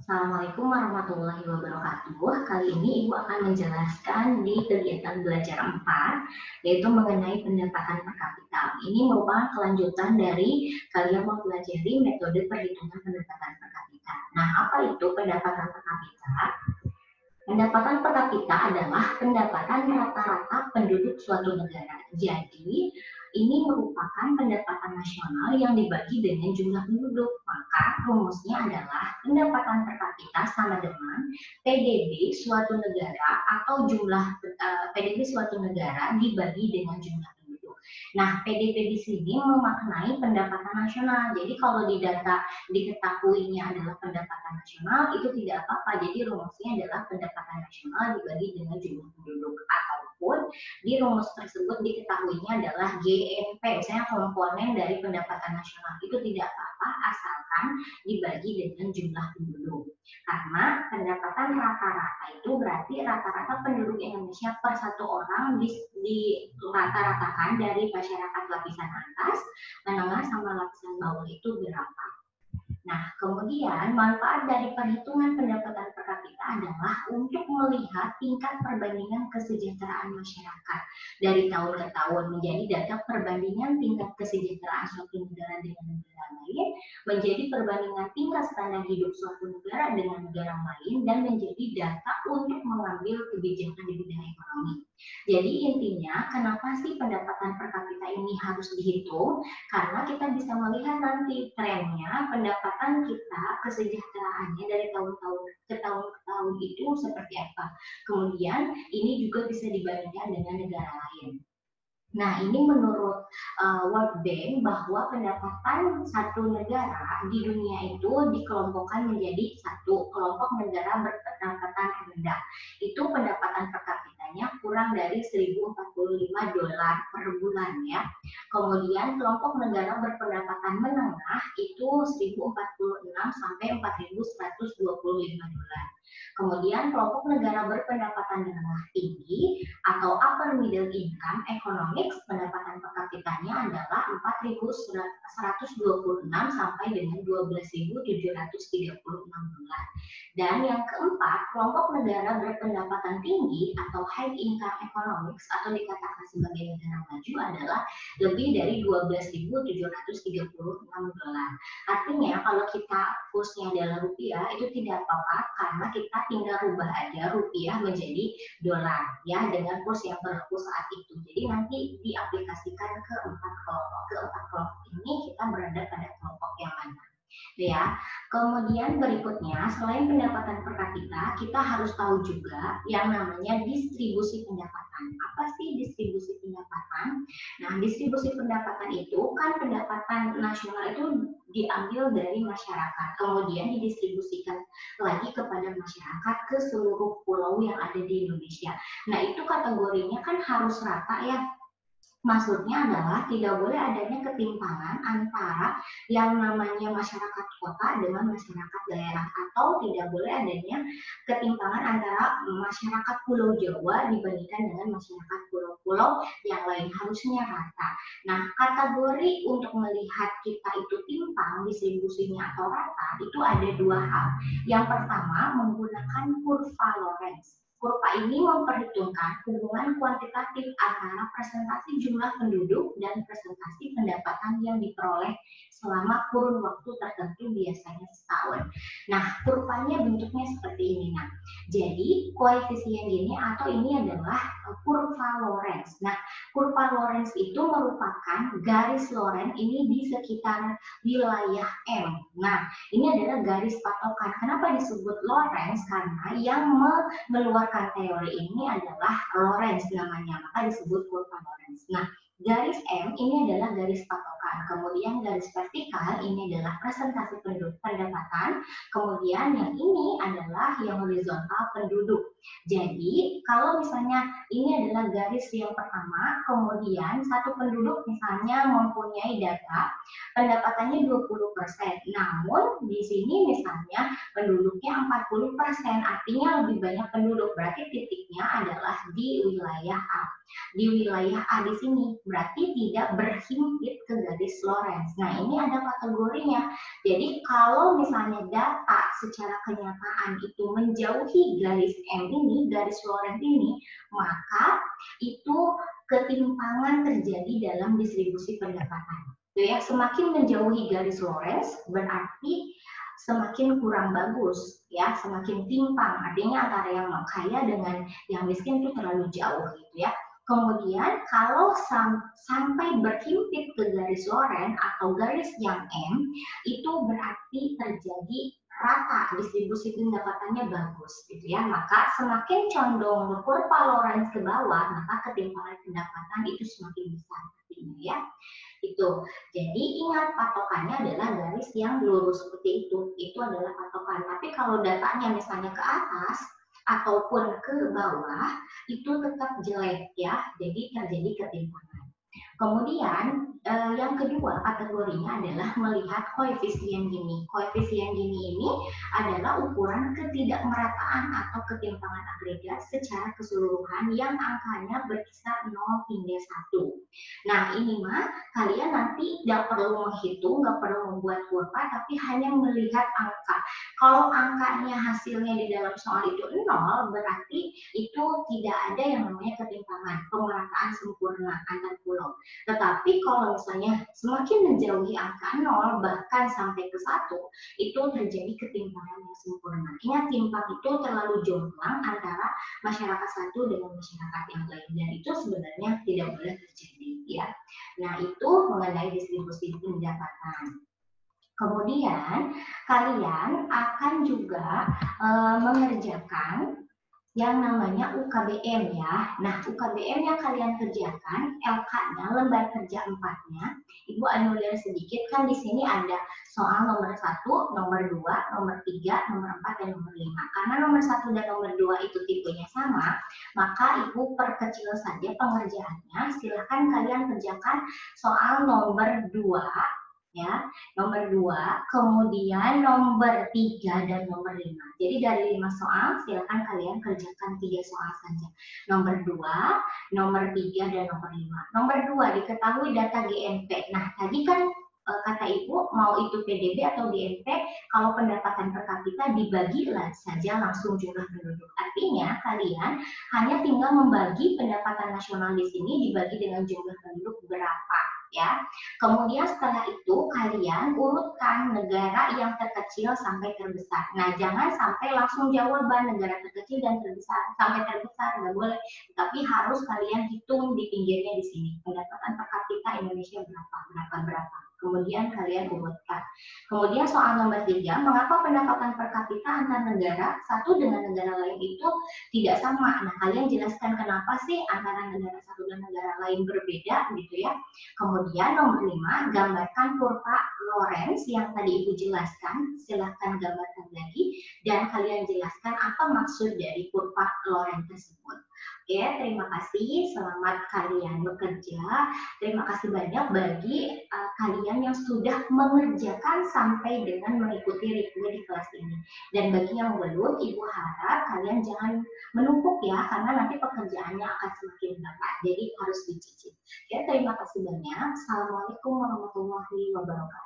Assalamualaikum warahmatullahi wabarakatuh. Kali ini Ibu akan menjelaskan di kegiatan belajar 4, yaitu mengenai pendapatan per kapita. Ini merupakan kelanjutan dari kalian mempelajari metode perhitungan pendapatan per kapita. Nah, apa itu pendapatan per kapita? Pendapatan per kapita adalah pendapatan rata-rata penduduk suatu negara. Jadi, ini merupakan pendapatan nasional yang dibagi dengan jumlah penduduk. Maka rumusnya adalah pendapatan per kapita sama dengan PDB suatu negara atau jumlah PDB suatu negara dibagi dengan jumlah penduduk. Nah, PDB di sini memaknai pendapatan nasional. Jadi kalau di data diketahuinya adalah pendapatan nasional, itu tidak apa-apa. Jadi rumusnya adalah pendapatan nasional dibagi dengan jumlah penduduk, ataupun di rumus tersebut diketahuinya adalah GNP, misalnya komponen dari pendapatan nasional. Itu tidak apa-apa asalkan dibagi dengan jumlah penduduk. Karena pendapatan rata-rata itu berarti rata-rata penduduk Indonesia per satu orang di rata-ratakan dari masyarakat lapisan atas, menengah, sama lapisan bawah itu berapa. Nah, kemudian manfaat dari perhitungan pendapatan per kapita adalah untuk melihat tingkat perbandingan kesejahteraan masyarakat dari tahun ke tahun, menjadi data perbandingan tingkat kesejahteraan suatu negara dengan negara lain, menjadi perbandingan tingkat standar hidup suatu negara dengan negara lain, dan menjadi data untuk mengambil kebijakan di bidang ekonomi. Jadi intinya, kenapa sih pendapatan per kapita ini harus dihitung? Karena kita bisa melihat nanti trennya pendapatan kita, kesejahteraannya dari tahun-tahun ke tahun itu seperti apa. Kemudian ini juga bisa dibandingkan dengan negara lain. Nah, ini menurut World Bank bahwa pendapatan satu negara di dunia itu dikelompokkan menjadi satu kelompok negara berpendapatan rendah. Itu pendapatan per kapitanya kurang dari 1.045 dolar per bulan ya. Kemudian kelompok negara berpendapatan menengah itu 1.046 sampai 4.125 dolar. Kemudian kelompok negara berpendapatan menengah tinggi atau upper middle income economics, pendapatan per kapitanya adalah 4.126 sampai dengan 12.736 dolar. Dan yang keempat, kelompok negara berpendapatan tinggi atau high income economics atau dikatakan sebagai negara maju adalah lebih dari 12.736 dolar. Artinya kalau kita kursnya adalah rupiah itu tidak apa-apa karena kita tinggal rubah aja rupiah menjadi dolar ya dengan kurs yang berlaku saat itu. Jadi nanti diaplikasikan ke empat kelompok ini kita berada pada kelompok yang mana. Ya, kemudian berikutnya selain pendapatan per kapita, kita harus tahu juga yang namanya distribusi pendapatan. Apa sih distribusi pendapatan? Nah, distribusi pendapatan itu kan pendapatan nasional itu diambil dari masyarakat, kemudian didistribusikan lagi kepada masyarakat ke seluruh pulau yang ada di Indonesia. Nah, itu kategorinya kan harus rata ya. Maksudnya adalah tidak boleh adanya ketimpangan antara yang namanya masyarakat kota dengan masyarakat daerah, atau tidak boleh adanya ketimpangan antara masyarakat Pulau Jawa dibandingkan dengan masyarakat pulau-pulau yang lain, harusnya rata. Nah, kategori untuk melihat kita itu timpang distribusinya atau rata itu ada dua hal. Yang pertama menggunakan kurva Lorenz. Kurva ini memperhitungkan hubungan kuantitatif antara presentasi jumlah penduduk dan presentasi pendapatan yang diperoleh selama kurun waktu tertentu, biasanya setahun. Nah, kurvanya bentuknya seperti ini. Nah, jadi koefisien ini atau ini adalah kurva Lorenz. Nah, kurva Lorenz itu merupakan garis Lorenz ini di sekitar wilayah M. Nah, ini adalah garis patokan. Kenapa disebut Lorenz? Karena yang mengeluarkan teori ini adalah Lorenz namanya, maka disebut kurva Lorenz. Nah, garis M ini adalah garis patokan, kemudian garis vertikal ini adalah presentasi pendapatan, kemudian yang ini adalah yang horizontal penduduk. Jadi kalau misalnya ini adalah garis yang pertama, kemudian satu penduduk misalnya mempunyai data pendapatannya 20%, namun di sini misalnya penduduknya 40%, artinya lebih banyak penduduk, berarti titiknya adalah di wilayah A. Di wilayah A di sini berarti tidak berhimpit ke garis Lorentz. Nah, ini ada kategorinya. Jadi kalau misalnya data secara kenyataan itu menjauhi garis M ini, garis Lorentz ini, maka itu ketimpangan terjadi dalam distribusi pendapatan. Ya, semakin menjauhi garis Lorentz berarti semakin kurang bagus, ya, semakin timpang. Artinya antara yang kaya dengan yang miskin itu terlalu jauh gitu ya. Kemudian kalau sampai berhimpit ke garis Lorentz atau garis yang M, itu berarti terjadi rata, distribusi pendapatannya bagus gitu ya. Maka semakin condong kurva Lorentz ke bawah, maka ketimpangan pendapatan itu semakin besar artinya ya. Itu. Jadi ingat patokannya adalah garis yang lurus seperti itu. Itu adalah patokan. Tapi kalau datanya misalnya ke atas ataupun ke bawah, itu tetap jelek ya. Jadi terjadi ketimpangan. Kemudian yang kedua kategorinya adalah melihat koefisien Gini. Koefisien Gini ini adalah ukuran ketidakmerataan atau ketimpangan agregat secara keseluruhan yang angkanya berkisar 0 hingga 1. Nah, ini mah kalian nanti tidak perlu menghitung, nggak perlu membuat kurva, tapi hanya melihat angka. Kalau angkanya hasilnya di dalam soal itu 0, berarti itu tidak ada yang namanya ketimpangan, pemerataan sempurna antar pulau. Tetapi kalau misalnya semakin menjauhi angka 0, bahkan sampai ke 1, itu terjadi ketimpangan yang sempurna. Ingat, timpang itu terlalu jomplang antara masyarakat satu dengan masyarakat yang lain, dan itu sebenarnya tidak boleh terjadi ya. Nah, itu mengenai distribusi pendapatan. Kemudian kalian akan juga mengerjakan yang namanya UKBM ya. Nah, UKBM yang kalian kerjakan, LK-nya, lembar kerja 4-nya, Ibu anulir sedikit, kan di sini ada soal nomor 1, nomor 2, nomor 3, nomor 4, dan nomor 5. Karena nomor 1 dan nomor 2 itu tipenya sama, maka Ibu perkecil saja pengerjaannya. Silahkan kalian kerjakan soal nomor 2, ya, nomor 2, kemudian nomor 3 dan nomor 5. Jadi dari 5 soal silakan kalian kerjakan 3 soal saja. Nomor 2, nomor 3 dan nomor 5. Nomor 2 diketahui data GNP. Nah, tadi kan kata Ibu mau itu PDB atau GNP, kalau pendapatan per kapita dibagi saja langsung jumlah penduduk. Artinya kalian hanya tinggal membagi pendapatan nasional di sini dibagi dengan jumlah penduduk berapa ya. Kemudian setelah itu kalian urutkan negara yang terkecil sampai terbesar. Nah, jangan sampai langsung jawaban negara terkecil dan terbesar sampai terbesar, nggak boleh. Tapi harus kalian hitung di pinggirnya di sini pendapatan per kapita Indonesia berapa. Kemudian kalian urutkan. Kemudian soal nomor 3, mengapa pendapatan per kapita antar negara satu dengan negara lain itu tidak sama? Nah, kalian jelaskan kenapa sih antara negara satu dan negara lain berbeda gitu ya. Kemudian nomor 5, gambarkan kurva Lorentz yang tadi Ibu jelaskan. Silahkan gambarkan lagi dan kalian jelaskan apa maksud dari kurva Lorentz tersebut. Oke, terima kasih. Selamat kalian bekerja. Terima kasih banyak bagi kalian yang sudah mengerjakan sampai dengan mengikuti ritme di kelas ini. Dan bagi yang belum, Ibu harap kalian jangan menumpuk ya, karena nanti pekerjaannya akan semakin berat. Jadi harus dicicil. Oke, terima kasih banyak. Assalamualaikum warahmatullahi wabarakatuh.